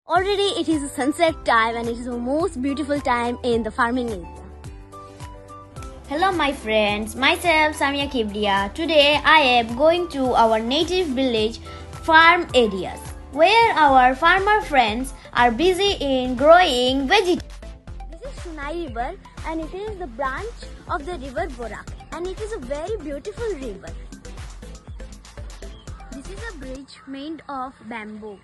Already it is sunset time and it is the most beautiful time in the farming area. Hello my friends, myself Samia Kibdia. Today I am going to our native village farm areas where our farmer friends are busy in growing vegetables. This is Sunai River and it is the branch of the river Borak and it is a very beautiful river. This is a bridge made of bamboo.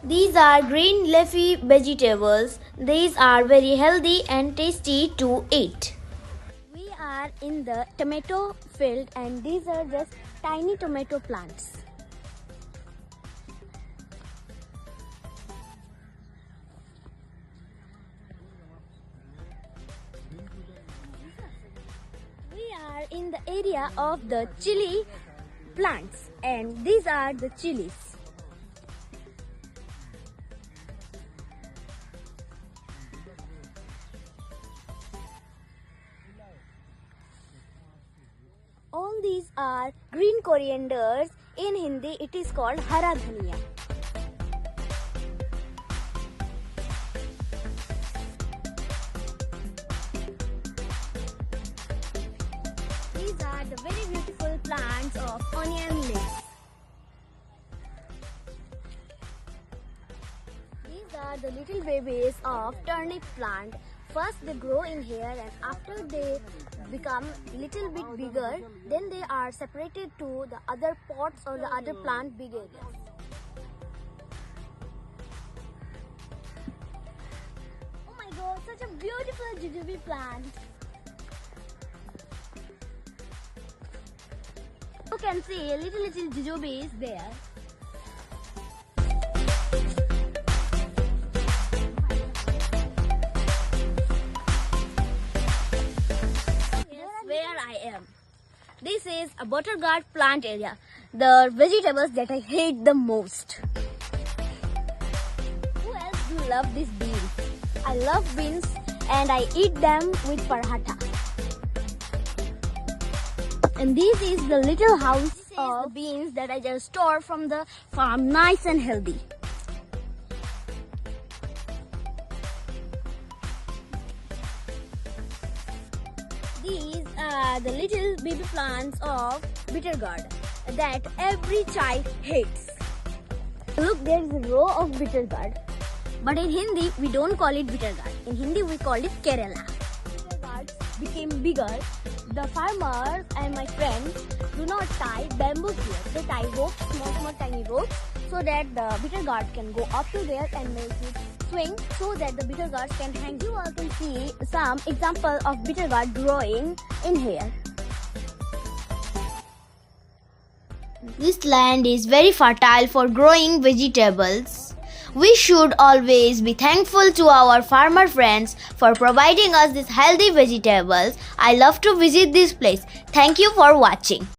These are green leafy vegetables. These are very healthy and tasty to eat. We are in the tomato field and these are just tiny tomato plants. We are in the area of the chili plants and these are the chilies. All these are green corianders. In Hindi, it is called hara dhaniya. These are the very beautiful plants of onion leaves. These are the little babies of turnip plant. First they grow in here and after they become little bit bigger, then they are separated to the other pots or the other plant big areas. Oh my god, such a beautiful jujube plant. You can see little jujube is there. Where I am. This is a buttergourd plant area. The vegetables that I hate the most. Who else do love these beans? I love beans and I eat them with paratha. And this is the little house of beans that I just store from the farm, nice and healthy. These are the little baby plants of bitter gourd that every child hates. Look, there is a row of bitter gourd. But in Hindi, we don't call it bitter gourd. In Hindi, we call it Kerala. Bitter gourds became bigger. The farmers and my friends do not tie bamboo here. They tie ropes, small tiny ropes, so that the bitter gourd can go up to there and make it swing so that the bitter gourds can hang. You all can see some example of bitter gourd growing in here. This land is very fertile for growing vegetables. We should always be thankful to our farmer friends for providing us these healthy vegetables. I love to visit this place. Thank you for watching.